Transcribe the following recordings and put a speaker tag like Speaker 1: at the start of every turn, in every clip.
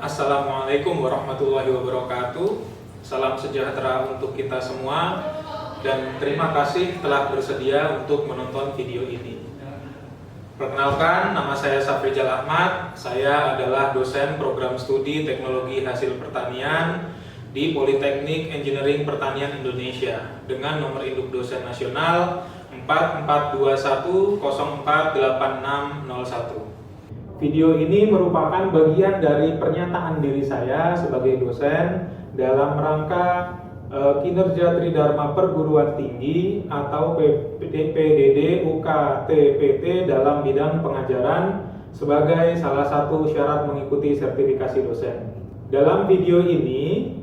Speaker 1: Assalamualaikum warahmatullahi wabarakatuh. Salam sejahtera untuk kita semua dan terima kasih telah bersedia untuk menonton video ini. Perkenalkan, nama saya Safrijal Ahmad. Saya adalah dosen program studi Teknologi Hasil Pertanian di Politeknik Engineering Pertanian Indonesia dengan nomor induk dosen nasional 4421048601. Video ini merupakan bagian dari pernyataan diri saya sebagai dosen dalam rangka kinerja Tridharma Perguruan Tinggi atau PDD UKT-PT dalam bidang pengajaran sebagai salah satu syarat mengikuti sertifikasi dosen. Dalam video ini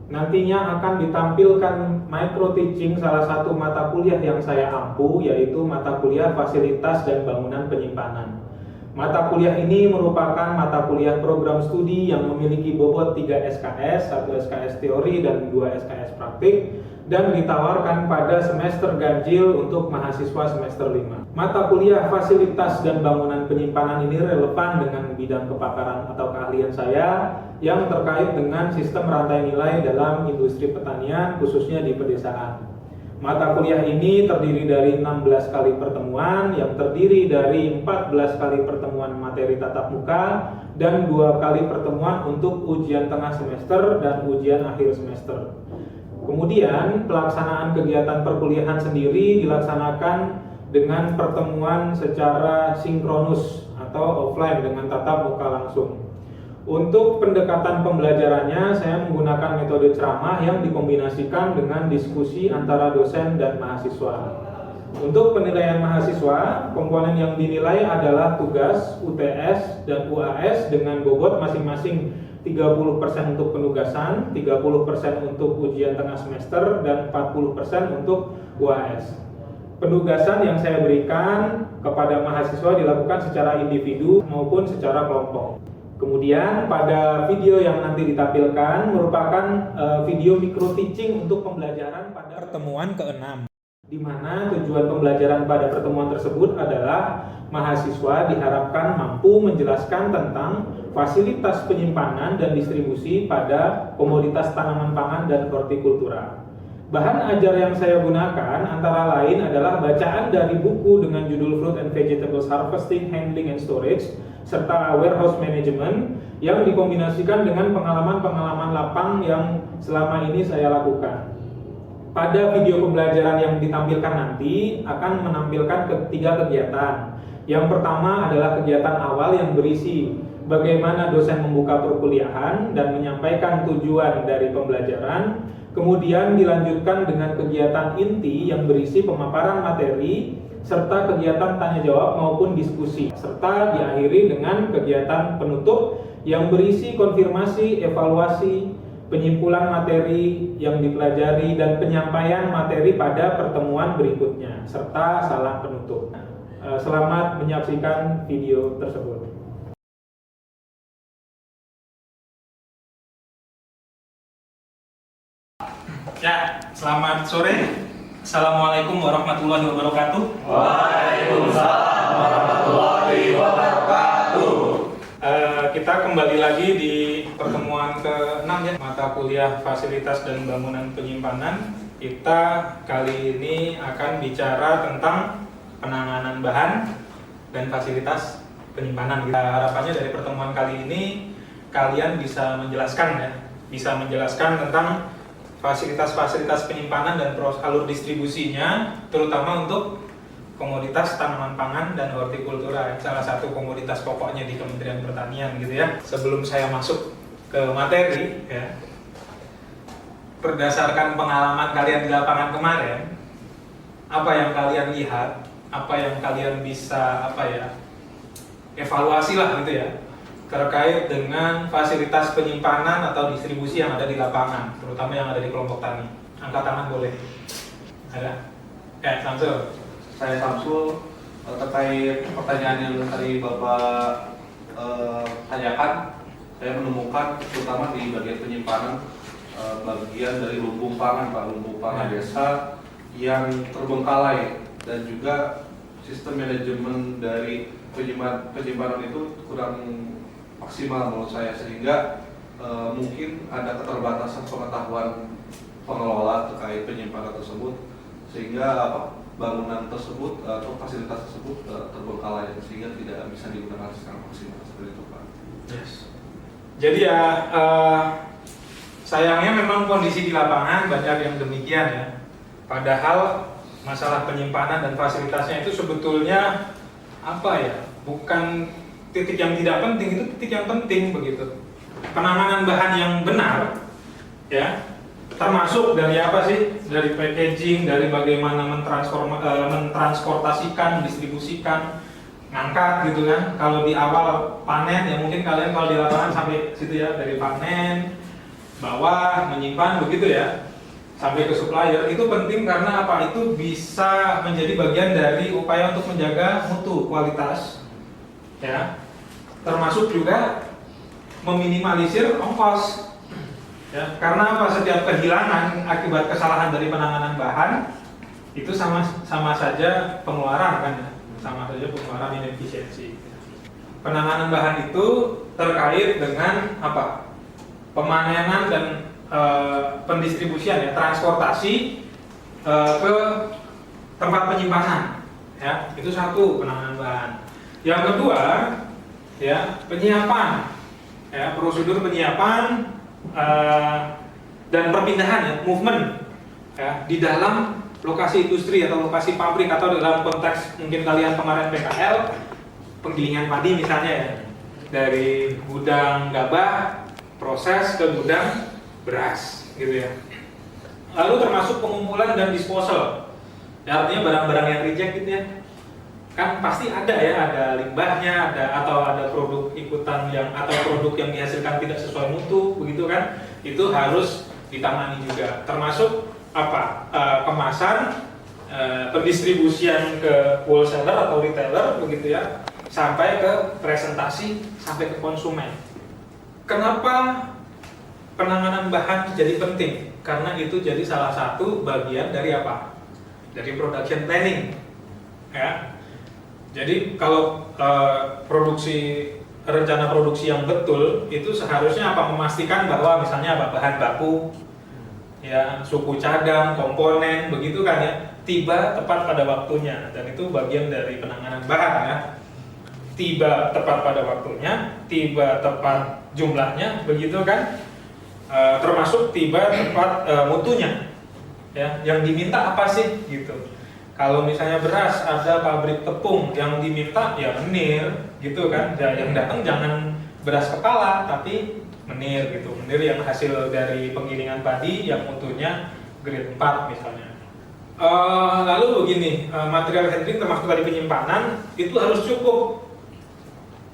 Speaker 1: nantinya akan ditampilkan micro teaching salah satu mata kuliah yang saya ampu, yaitu mata kuliah Fasilitas dan Bangunan Penyimpanan. Mata kuliah ini merupakan mata kuliah program studi yang memiliki bobot 3 SKS, 1 SKS teori dan 2 SKS praktik, dan ditawarkan pada semester ganjil untuk mahasiswa semester 5. Mata kuliah Fasilitas dan Bangunan Penyimpanan ini relevan dengan bidang kepakaran atau keahlian saya yang terkait dengan sistem rantai nilai dalam industri pertanian, khususnya di pedesaan. Mata kuliah ini terdiri dari 16 kali pertemuan yang terdiri dari 14 kali pertemuan materi tatap muka dan 2 kali pertemuan untuk ujian tengah semester dan ujian akhir semester. Kemudian pelaksanaan kegiatan perkuliahan sendiri dilaksanakan dengan pertemuan secara sinkronus atau offline dengan tatap muka langsung. Untuk pendekatan pembelajarannya, saya menggunakan metode ceramah yang dikombinasikan dengan diskusi antara dosen dan mahasiswa. Untuk penilaian mahasiswa, komponen yang dinilai adalah tugas, UTS, dan UAS dengan bobot masing-masing 30% untuk penugasan, 30% untuk ujian tengah semester, dan 40% untuk UAS. Penugasan yang saya berikan kepada mahasiswa dilakukan secara individu maupun secara kelompok. Kemudian pada video yang nanti ditampilkan merupakan video micro teaching untuk pembelajaran pada pertemuan ke-6, di mana tujuan pembelajaran pada pertemuan tersebut adalah mahasiswa diharapkan mampu menjelaskan tentang fasilitas penyimpanan dan distribusi pada komoditas tanaman pangan dan hortikultura. Bahan ajar yang saya gunakan antara lain adalah bacaan dari buku dengan judul Fruit and Vegetables Harvesting, Handling and Storage serta Warehouse Management yang dikombinasikan dengan pengalaman-pengalaman lapang yang selama ini saya lakukan. Pada video pembelajaran yang ditampilkan nanti akan menampilkan ketiga kegiatan. Yang pertama adalah kegiatan awal yang berisi bagaimana dosen membuka perkuliahan dan menyampaikan tujuan dari pembelajaran. Kemudian dilanjutkan dengan kegiatan inti yang berisi pemaparan materi serta kegiatan tanya jawab maupun diskusi, serta diakhiri dengan kegiatan penutup yang berisi konfirmasi, evaluasi, penyimpulan materi yang dipelajari dan penyampaian materi pada pertemuan berikutnya, serta salam penutup. Selamat menyaksikan video tersebut. Ya, selamat sore. Assalamualaikum warahmatullahi wabarakatuh.
Speaker 2: Waalaikumsalam warahmatullahi wabarakatuh.
Speaker 1: Kita kembali lagi di pertemuan ke-6 ya, mata kuliah Fasilitas dan Bangunan Penyimpanan. Kita kali ini akan bicara tentang penanganan bahan dan fasilitas penyimpanan. Harapannya dari pertemuan kali ini kalian bisa menjelaskan tentang fasilitas-fasilitas penyimpanan dan alur distribusinya, terutama untuk komoditas tanaman pangan dan hortikultura, salah satu komoditas pokoknya di Kementerian Pertanian gitu ya. Sebelum saya masuk ke materi ya, berdasarkan pengalaman kalian di lapangan kemarin, apa yang kalian lihat, apa yang kalian bisa evaluasi lah gitu ya, terkait dengan fasilitas penyimpanan atau distribusi yang ada di lapangan, terutama yang ada di kelompok tani. Angkat tangan boleh. Ada? Samsul.
Speaker 2: Saya Samsul, terkait pertanyaan yang tadi Bapak tanyakan, saya menemukan terutama di bagian penyimpanan bagian dari lumbung pangan, Pak, lumbung pangan desa yang terbengkalai dan juga sistem manajemen dari penyimpanan itu kurang maksimal menurut saya, sehingga mungkin ada keterbatasan pengetahuan pengelola terkait penyimpanan tersebut, sehingga bangunan tersebut atau fasilitas tersebut terbengkalai sehingga tidak bisa digunakan secara maksimal seperti itu Pak.
Speaker 1: Yes. Jadi ya sayangnya memang kondisi di lapangan banyak yang demikian ya. Padahal masalah penyimpanan dan fasilitasnya itu sebetulnya bukan titik yang tidak penting, itu titik yang penting begitu. Penanganan bahan yang benar ya, termasuk dari apa sih? Dari packaging, dari bagaimana mentransportasikan, mendistribusikan, ngangkat gitu kan. Kalau di awal panen ya mungkin kalian kalau di lapangan sampai situ ya, dari panen, bawah, menyimpan begitu ya, sampai ke supplier. Itu penting karena apa? Itu bisa menjadi bagian dari upaya untuk menjaga mutu, kualitas ya. Termasuk juga meminimalisir ongkos ya, karena apa? Setiap kehilangan akibat kesalahan dari penanganan bahan itu sama saja pengeluaran kan ya, sama saja pengeluaran inefisiensi. Penanganan bahan itu terkait dengan apa? Pemanenan dan pendistribusian ya, transportasi ke tempat penyimpanan ya, itu satu penanganan bahan. Yang kedua ya, penyiapan ya, prosedur penyiapan dan perpindahan ya, movement ya, di dalam lokasi industri atau lokasi pabrik, atau dalam konteks mungkin kalian kemarin PKL, penggilingan padi misalnya ya, dari gudang gabah proses ke gudang beras gitu ya. Lalu termasuk pengumpulan dan disposal ya, artinya barang-barang yang reject gitu ya, kan pasti ada ya, ada limbahnya, atau ada produk ikutan yang, atau produk yang dihasilkan tidak sesuai mutu begitu kan, itu harus ditangani juga. Termasuk apa? Kemasan, pendistribusian ke wholesaler atau retailer begitu ya, sampai ke presentasi, sampai ke konsumen. Kenapa penanganan bahan jadi penting? Karena itu jadi salah satu bagian dari apa? Dari production planning ya. Jadi kalau rencana produksi yang betul itu seharusnya apa? Memastikan bahwa misalnya bahan baku ya, suku cadang, komponen begitu kan ya, tiba tepat pada waktunya, dan itu bagian dari penanganan bahan ya. Tiba tepat pada waktunya, tiba tepat jumlahnya begitu kan, termasuk tiba tepat mutunya ya, yang diminta apa sih gitu. Kalau misalnya beras, ada pabrik tepung yang diminta ya menir gitu kan, yang datang jangan beras kepala tapi menir gitu, menir yang hasil dari penggilingan padi yang mutunya grade 4 misalnya. Lalu begini, material handling termasuk dari penyimpanan itu harus cukup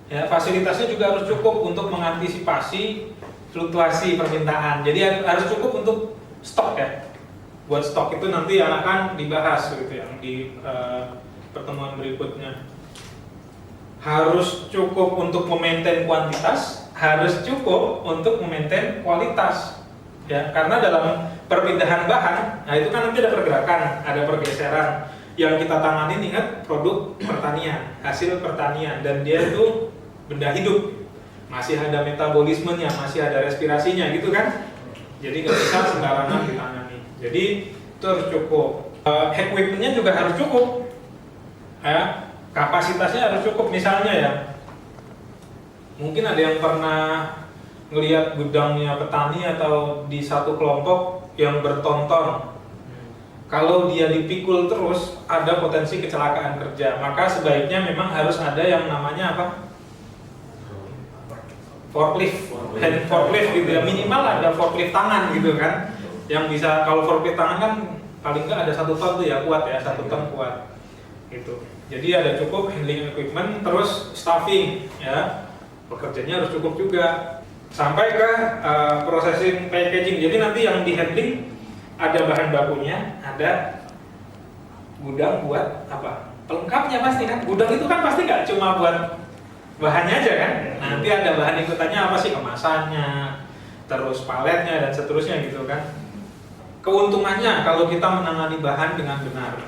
Speaker 1: ya, fasilitasnya juga harus cukup untuk mengantisipasi fluktuasi permintaan. Jadi harus cukup untuk stok ya. Buat stok itu nanti akan dibahas gitu ya di pertemuan berikutnya. Harus cukup untuk memaintain kuantitas, harus cukup untuk memaintain kualitas ya, karena dalam perpindahan bahan, nah itu kan nanti ada pergerakan, ada pergeseran. Yang kita tangani ingat produk pertanian, hasil pertanian, dan dia itu benda hidup, masih ada metabolismenya, masih ada respirasinya gitu kan. Jadi nggak bisa sembarangan ditangani. Jadi itu harus cukup. Equipmentnya juga harus cukup ya, kapasitasnya harus cukup. Misalnya ya, mungkin ada yang pernah ngelihat gudangnya petani atau di satu kelompok yang bertonton. Kalau dia dipikul terus, ada potensi kecelakaan kerja. Maka sebaiknya memang harus ada yang namanya apa? Forklift, hand forklift gitu ya, minimal ada forklift tangan gitu kan, yang bisa, kalau forklift tangan kan paling nggak ada 1 ton tuh ya, kuat ya, 1 ton kuat gitu. Jadi ada cukup handling equipment, terus staffing ya, pekerjanya harus cukup juga, sampai ke processing packaging. Jadi nanti yang di handling ada bahan bakunya, ada gudang buat apa? Pelengkapnya pasti kan, gudang itu kan pasti nggak cuma buat bahannya aja kan, nanti ada bahan ikutannya apa sih, kemasannya, terus paletnya dan seterusnya gitu kan. Keuntungannya kalau kita menangani bahan dengan benar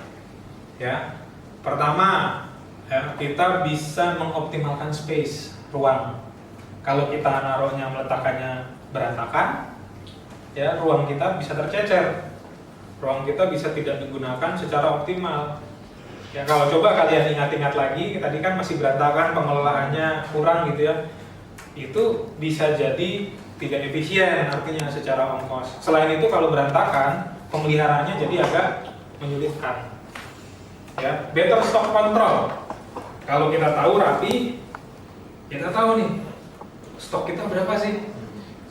Speaker 1: ya, pertama ya, kita bisa mengoptimalkan space, ruang, Kalau kita naruhnya meletakkannya berantakan, ya ruang kita bisa tercecer, ruang kita bisa tidak digunakan secara optimal. Ya kalau coba kalian ingat-ingat lagi, tadi kan masih berantakan, pengelolaannya kurang gitu ya, itu bisa jadi tidak efisien artinya secara ongkos. Selain itu kalau berantakan, pemeliharaannya jadi agak menyulitkan. Ya, better stock control. Kalau kita tahu rapi, kita tahu nih stok kita berapa sih.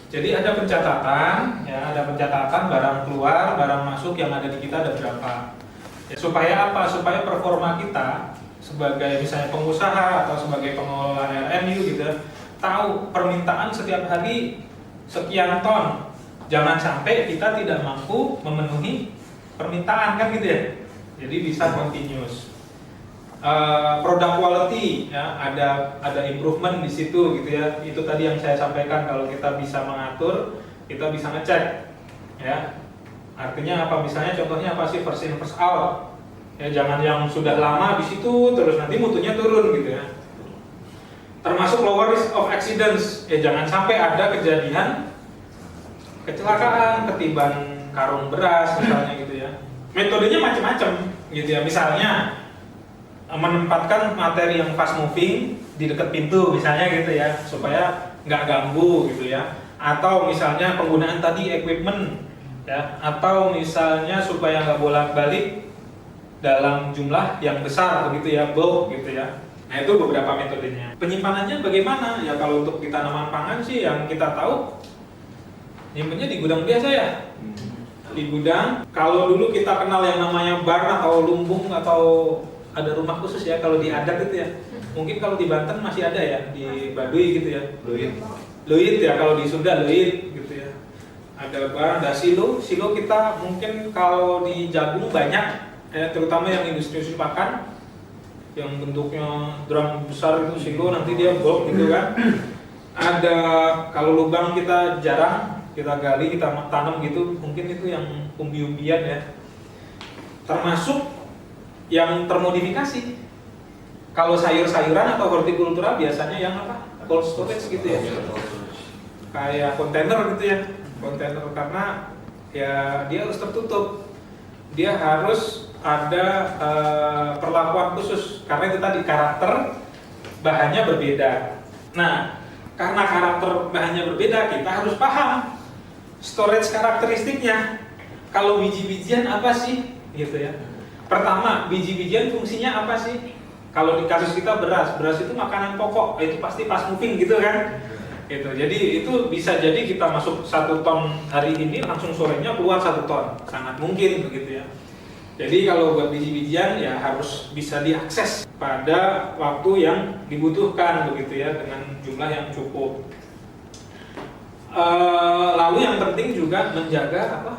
Speaker 1: Jadi ada pencatatan, ya ada pencatatan barang keluar, barang masuk yang ada di kita ada berapa. Ya, supaya apa? Supaya performa kita sebagai misalnya pengusaha atau sebagai pengelola RMU gitu, tahu permintaan setiap hari sekian ton. Jangan sampai kita tidak mampu memenuhi permintaan kan gitu ya. Jadi bisa continuous. Product quality ya ada improvement di situ gitu ya. Itu tadi yang saya sampaikan, kalau kita bisa mengatur, kita bisa ngecek ya. Artinya apa, misalnya contohnya apa sih, first in first out. Ya jangan yang sudah lama di situ terus nanti mutunya turun gitu ya. Termasuk lower risk of accidents. Ya jangan sampai ada kejadian kecelakaan ketiban karung beras misalnya gitu ya. Metodenya macam-macam gitu ya. Misalnya menempatkan materi yang fast moving di dekat pintu misalnya gitu ya, supaya nggak ganggu gitu ya. Atau misalnya penggunaan tadi equipment ya, atau misalnya supaya nggak bolak-balik dalam jumlah yang besar begitu ya, bulk gitu ya. Nah itu beberapa metodenya. Penyimpanannya bagaimana? Ya kalau untuk di tanaman pangan sih yang kita tahu nyimpennya di gudang biasa ya. Di gudang, kalau dulu kita kenal yang namanya barn atau lumbung atau ada rumah khusus ya kalau di adat gitu ya. Mungkin kalau di Banten masih ada ya, di Baduy gitu ya. Luit ya, kalau di Sunda luit gitu ya. Ada barn, ada silo. Silo kita mungkin kalau di jagung banyak ya, terutama yang industri pakan yang bentuknya drum besar itu silo, nanti dia bulk gitu kan. Ada kalau lubang kita jarang, kita gali, kita tanam gitu, mungkin itu yang umbi-umbian ya. Termasuk yang termodifikasi. Kalau sayur-sayuran atau hortikultura biasanya yang apa? Cold storage gitu ya. Kayak kontainer gitu ya. Kontainer karena ya dia harus tertutup. Dia harus ada perlakuan khusus karena itu tadi karakter bahannya berbeda. Nah, karena karakter bahannya berbeda, kita harus paham storage karakteristiknya. Kalau biji-bijian apa sih gitu ya. Pertama, biji-bijian fungsinya apa sih? Kalau di kasus kita beras itu makanan pokok, itu pasti fast moving gitu kan? Gitu. Jadi itu bisa jadi kita masuk 1 ton hari ini langsung sorenya keluar 1 ton, sangat mungkin begitu ya. Jadi kalau buat biji-bijian ya harus bisa diakses pada waktu yang dibutuhkan begitu ya, dengan jumlah yang cukup. Lalu yang penting juga menjaga apa?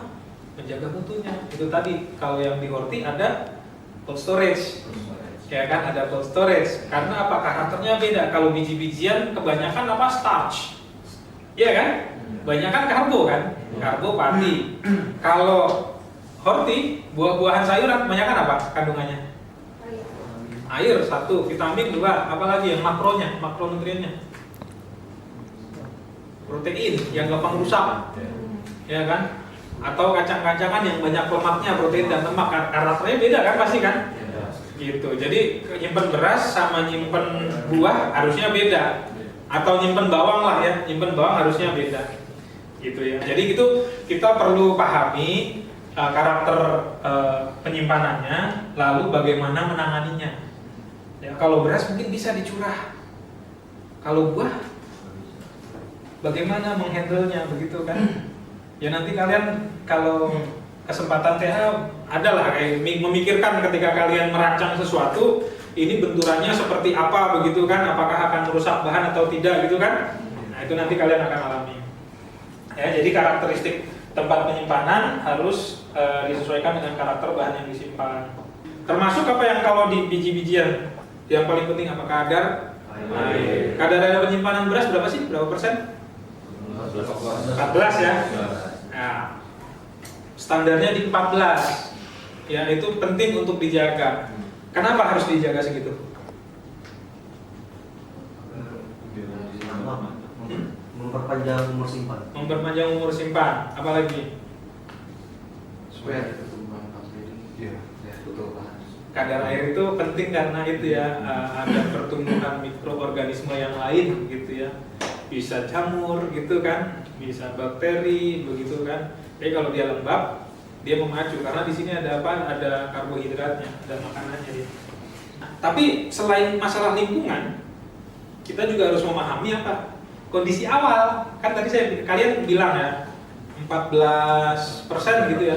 Speaker 1: Menjaga mutunya. Itu tadi kalau yang di horti ada cold storage. Ya kan, ada cold storage. Karena apa? Karakternya beda. Kalau biji-bijian kebanyakan apa? Starch. Iya kan? Kebanyakan karbo kan? Karbo pati. Kalau horti, buah-buahan sayuran kebanyakan apa kandungannya? Air 1, vitamin 2, apalagi yang makronya, makronutriennya. Protein yang gampang rusak. Ya kan? Atau kacang-kacangan yang banyak lemaknya, protein dan lemak, karakternya beda kan pasti kan? Gitu. Jadi nyimpen beras sama nyimpen buah harusnya beda. Atau nyimpen bawang lah ya, nyimpen bawang harusnya beda. Gitu ya. Jadi itu kita perlu pahami karakter penyimpanannya, lalu bagaimana menanganinya. Ya, kalau beras mungkin bisa dicurah. Kalau buah bagaimana menghandlenya begitu kan? Ya nanti kalian kalau kesempatan TH adalah kayak memikirkan ketika kalian merancang sesuatu, ini benturannya seperti apa begitu kan? Apakah akan merusak bahan atau tidak gitu kan? Nah itu nanti kalian akan alami. Ya jadi karakteristik tempat penyimpanan harus disesuaikan dengan karakter bahan yang disimpan. Termasuk apa yang kalau di biji-bijian yang paling penting apa? Kadar air. Kadar penyimpanan beras berapa sih? Berapa persen? 14 ya. Nah, standarnya di 14. Ya, itu penting untuk dijaga. Kenapa harus dijaga segitu?
Speaker 3: memperpanjang umur simpan.
Speaker 1: Memperpanjang umur simpan. Apalagi?
Speaker 2: Supaya ada pertumbuhan bakteri. Iya, ya betul Pak.
Speaker 1: Kadar air itu penting karena itu ya, ada pertumbuhan mikroorganisme yang lain gitu ya. Bisa jamur gitu kan, bisa bakteri begitu kan. Jadi kalau dia lembab, dia memacu karena di sini ada apa? Ada karbohidratnya, ada makanannya dia. Nah, tapi selain masalah lingkungan, kita juga harus memahami apa? Kondisi awal. Kan tadi kalian bilang ya 14% gitu ya.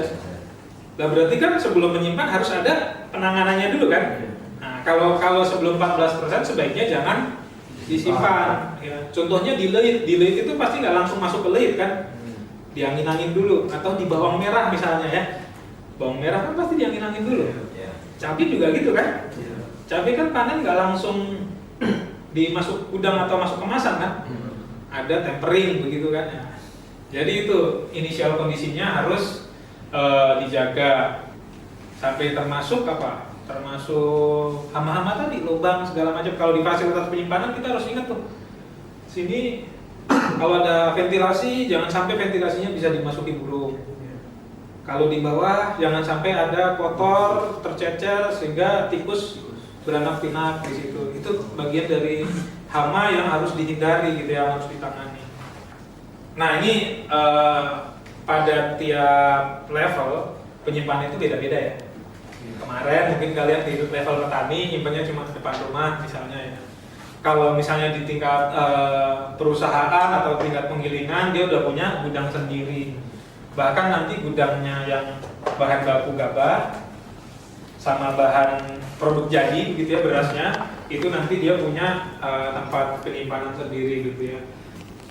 Speaker 1: Nah, berarti kan sebelum menyimpan harus ada penanganannya dulu kan? Nah, kalau sebelum 14% sebaiknya jangan disimpan. Ya. Contohnya di leit itu pasti nggak langsung masuk ke leit kan? Diangin-angin dulu, atau di bawang merah misalnya ya. Bawang merah kan pasti diangin-angin dulu. Cabai juga gitu kan? Cabai kan panen nggak langsung dimasuk gudang atau masuk kemasan kan? Ada tempering begitu kan? Ya. Jadi itu inisial kondisinya harus dijaga sampai termasuk apa? Termasuk hama-hama tadi, lubang segala macam. Kalau di fasilitas penyimpanan kita harus ingat tuh. Sini kalau ada ventilasi, jangan sampai ventilasinya bisa dimasuki burung. Kalau di bawah jangan sampai ada kotor, tercecer sehingga tikus beranak pinak di situ. Itu bagian dari hama yang harus dihindari gitu, yang harus ditangani. Nah, ini pada tiap level penyimpanan itu beda-beda ya. Kemarin mungkin kalian di level petani nyimpannya cuma di depan rumah misalnya ya. Kalau misalnya di tingkat perusahaan atau tingkat penggilingan, dia udah punya gudang sendiri. Bahkan nanti gudangnya yang bahan baku gabah sama bahan produk jadi gitu ya, berasnya itu nanti dia punya tempat penyimpanan sendiri gitu ya.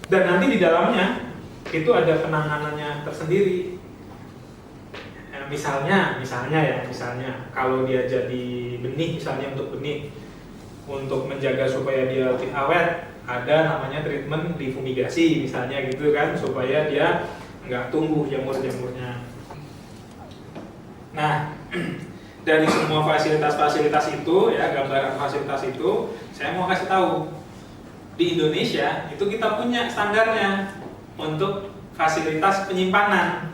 Speaker 1: Dan nanti di dalamnya itu ada penanganannya tersendiri. Misalnya kalau dia jadi benih, misalnya untuk benih, untuk menjaga supaya dia lebih awet, ada namanya treatment difumigasi misalnya gitu kan, supaya dia nggak tumbuh jamur-jamurnya. Nah, dari semua fasilitas-fasilitas itu ya, gambaran fasilitas itu, saya mau kasih tahu di Indonesia itu kita punya standarnya untuk fasilitas penyimpanan.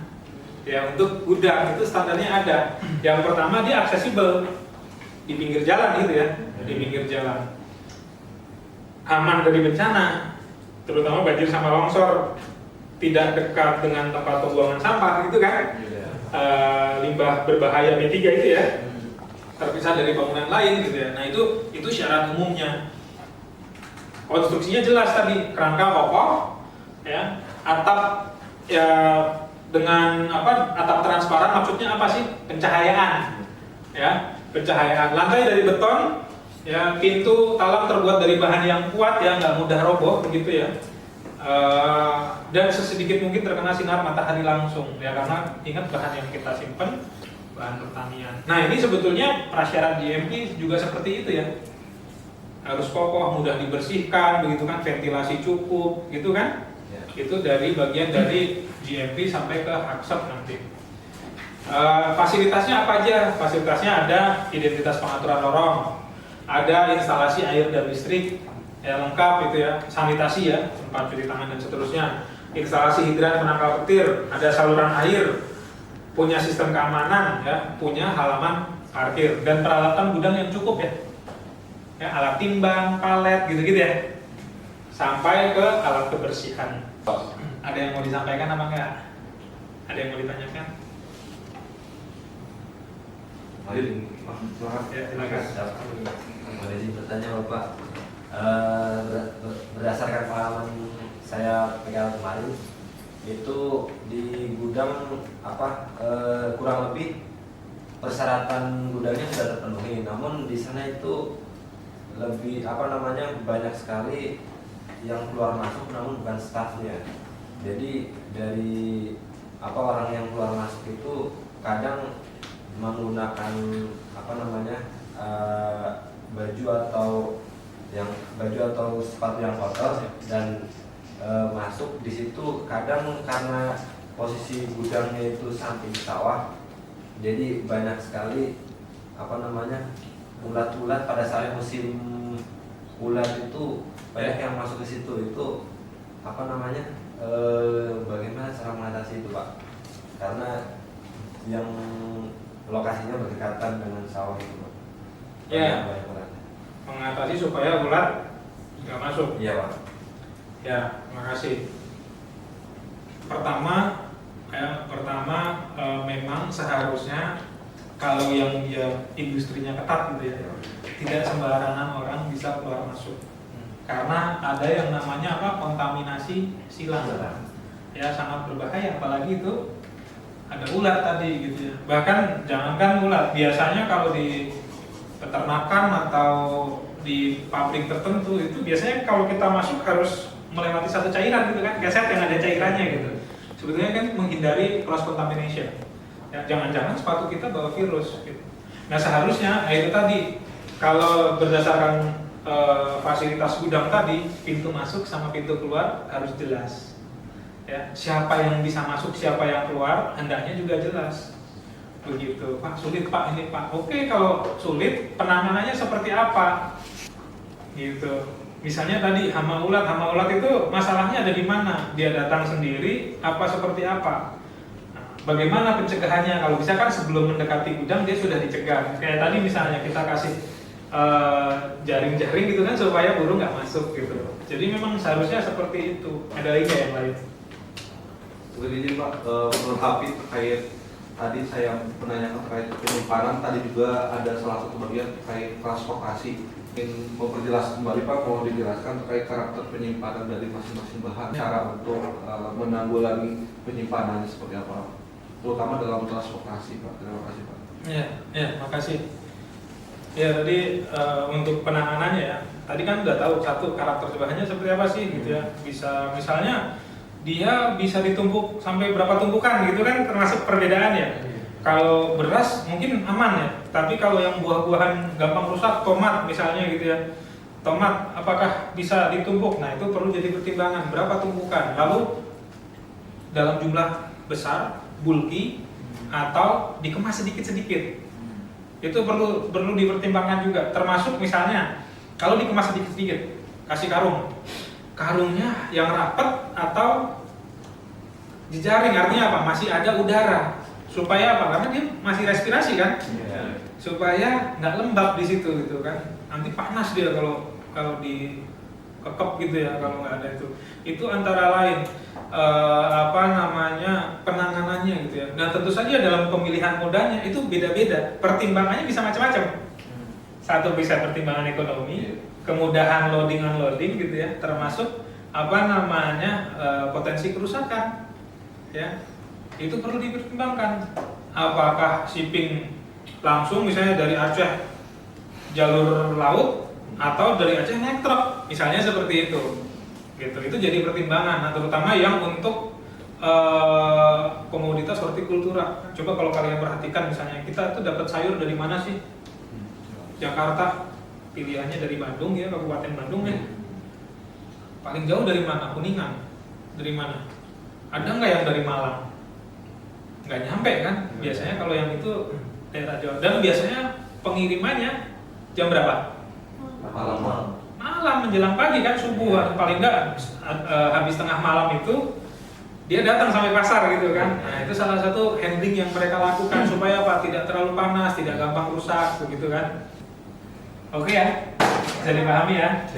Speaker 1: Ya, untuk gudang itu standarnya ada. Yang pertama, dia aksesibel di pinggir jalan gitu ya, di pinggir jalan. Aman dari bencana, terutama banjir sama longsor. Tidak dekat dengan tempat pembuangan sampah gitu kan. Limbah berbahaya B3 itu ya, terpisah dari bangunan lain gitu ya. Nah, itu syarat umumnya. Konstruksinya jelas tadi, kerangka kokoh ya, atap ya dengan apa, atap transparan, maksudnya apa sih? Pencahayaan ya, pencahayaan. Lantai dari beton ya, pintu talang terbuat dari bahan yang kuat ya, nggak mudah roboh begitu ya. Dan sesedikit mungkin terkena sinar matahari langsung ya, karena ingat bahan yang kita simpan bahan pertanian. Nah, ini sebetulnya prasyarat GMP juga seperti itu ya, harus kokoh, mudah dibersihkan begitu kan, ventilasi cukup gitu kan. Itu dari bagian dari GMP sampai ke HACCP nanti. Fasilitasnya apa aja? Fasilitasnya ada identitas pengaturan lorong, ada instalasi air dan listrik ya, lengkap itu ya, sanitasi ya, tempat cuci tangan dan seterusnya, instalasi hidran penangkal petir, ada saluran air, punya sistem keamanan ya, punya halaman parkir dan peralatan gudang yang cukup ya, alat timbang, palet gitu-gitu ya, sampai ke alat kebersihan. Ada yang mau disampaikan apa enggak? Ada yang mau ditanyakan? Ya, silakan.
Speaker 3: Boleh bertanya Bapak, berdasarkan pengalaman saya pegang kemarin, itu di gudang apa kurang lebih persyaratan gudangnya sudah terpenuhi, namun di sana itu lebih banyak sekali yang keluar masuk namun bukan stafnya. Jadi dari orang yang keluar masuk itu kadang menggunakan baju atau sepatu yang kotor dan masuk di situ. Kadang karena posisi gudangnya itu samping sawah, jadi banyak sekali ulat-ulat pada saat musim ulat itu banyak yang masuk ke situ. Itu apa namanya bagaimana cara mengatasi itu Pak? Karena yang lokasinya berdekatan dengan sawah itu Pak.
Speaker 1: Ya.
Speaker 3: Banyak ulat.
Speaker 1: Mengatasi supaya ulat nggak masuk.
Speaker 3: Iya Pak.
Speaker 1: Ya, makasih. Pertama, memang seharusnya kalau yang dia industrinya ketat gitu ya, tidak sembarangan orang bisa keluar masuk. Karena ada yang namanya apa? Kontaminasi silang. Ya, sangat berbahaya, apalagi itu ada ulat tadi gitu ya. Bahkan jangankan ulat, biasanya kalau di peternakan atau di pabrik tertentu itu biasanya kalau kita masuk harus melewati satu cairan gitu kan, keset yang ada cairannya gitu. Sebetulnya kan menghindari cross contamination. Ya, jangan-jangan sepatu kita bawa virus gitu. Nah, seharusnya itu tadi kalau berdasarkan fasilitas gudang tadi, pintu masuk sama pintu keluar harus jelas. Ya, siapa yang bisa masuk, siapa yang keluar, hendaknya juga jelas. Begitu, Pak, sulit Pak ini Pak. Oke, kalau sulit, penanganannya seperti apa? Gitu. Misalnya tadi hama ulat itu masalahnya ada di mana? Dia datang sendiri, apa seperti apa? Nah, bagaimana pencegahannya? Kalau bisa kan sebelum mendekati gudang dia sudah dicegah. Kayak tadi misalnya kita kasih jaring-jaring gitu kan supaya burung nggak masuk gitu. Jadi memang seharusnya seperti itu. Ada lagi nggak yang lain?
Speaker 2: Begini Pak, melengkapi terkait tadi saya menanyakan terkait penyimpanan, tadi juga ada salah satu bagian terkait transportasi. Ingin memperjelas kembali Pak, mau dijelaskan terkait karakter penyimpanan dari masing-masing bahan, cara untuk menanggulangi penyimpanannya seperti apa, terutama dalam transportasi Pak. Terima kasih Pak.
Speaker 1: Ya, makasih. Ya tadi untuk penanganannya ya, tadi kan udah tahu satu karakter bahannya seperti apa sih gitu ya. Bisa misalnya dia bisa ditumpuk sampai berapa tumpukan gitu kan, termasuk perbedaannya. Kalau beras mungkin aman ya, tapi kalau yang buah-buahan gampang rusak, tomat misalnya gitu ya, tomat apakah bisa ditumpuk? Nah itu perlu jadi pertimbangan berapa tumpukan. Lalu dalam jumlah besar, bulky atau dikemas sedikit-sedikit, itu perlu dipertimbangkan juga. Termasuk misalnya kalau dikemas sedikit-sedikit, kasih karungnya yang rapat atau jejaring, artinya apa? Masih ada udara. Supaya apa? Karena dia masih respirasi kan, supaya nggak lembab di situ gitu kan. Nanti panas dia kalau dikekep gitu ya, kalau nggak ada itu. Itu antara lain penanganannya gitu ya. Dan tentu saja dalam pemilihan modanya itu beda-beda. Pertimbangannya bisa macam-macam. Satu bisa pertimbangan ekonomi, kemudahan loading unloading gitu ya, termasuk potensi kerusakan. Ya. Itu perlu dipertimbangkan. Apakah shipping langsung misalnya dari Aceh jalur laut atau dari Aceh naik truk, misalnya seperti itu. Gitu. Itu jadi pertimbangan. Nah, terutama yang untuk komoditas hortikultura. Coba kalau kalian perhatikan misalnya kita tuh dapat sayur dari mana sih? Jakarta, pilihannya dari Bandung ya, Kabupaten Bandung ya. Paling jauh dari mana? Kuningan. Dari mana? Ada nggak yang dari Malang? Nggak nyampe kan? Biasanya kalau yang itu daerah Jawa. Dan biasanya pengirimannya jam berapa? Malam menjelang pagi kan, subuh paling nggak habis tengah malam itu dia datang sampai pasar gitu kan. Nah itu salah satu handling yang mereka lakukan supaya apa? Tidak terlalu panas, tidak gampang rusak begitu kan. Oke ya, bisa dipahami ya.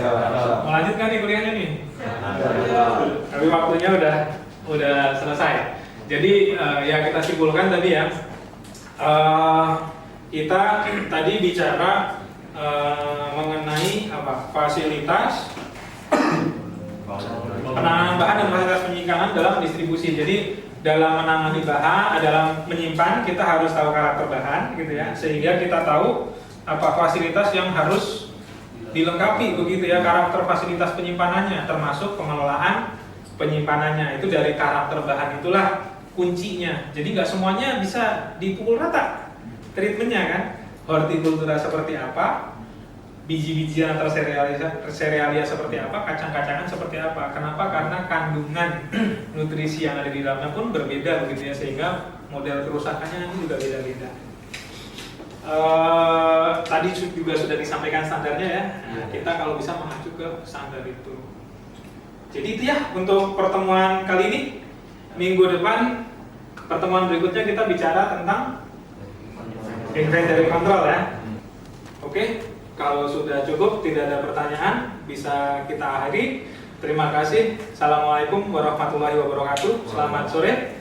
Speaker 1: Mau lanjut kan nih kuliahnya nih? Tapi waktunya udah selesai. Jadi ya kita simpulkan tadi ya, kita tadi bicara mengenai fasilitas penanganan bahan dan fasilitas penyimpanan dalam distribusi. Jadi dalam menangani bahan, dalam menyimpan kita harus tahu karakter bahan gitu ya, sehingga kita tahu apa fasilitas yang harus dilengkapi begitu ya, karakter fasilitas penyimpanannya, termasuk pengelolaan penyimpanannya. Itu dari karakter bahan itulah kuncinya. Jadi nggak semuanya bisa dipukul rata treatmentnya kan. Hortikultura seperti apa, biji-bijian atau serealia seperti apa, kacang-kacangan seperti apa. Kenapa? Karena kandungan nutrisi yang ada di dalamnya pun berbeda begitu ya, sehingga model kerusakannya nanti juga beda-beda. Tadi juga sudah disampaikan standarnya ya. Nah, kita kalau bisa mengacu ke standar itu. Jadi itu ya untuk pertemuan kali ini. Minggu depan, pertemuan berikutnya kita bicara tentang inventory control ya. Oke, kalau sudah cukup, tidak ada pertanyaan, bisa kita akhiri. Terima kasih. Assalamualaikum warahmatullahi wabarakatuh. Selamat sore.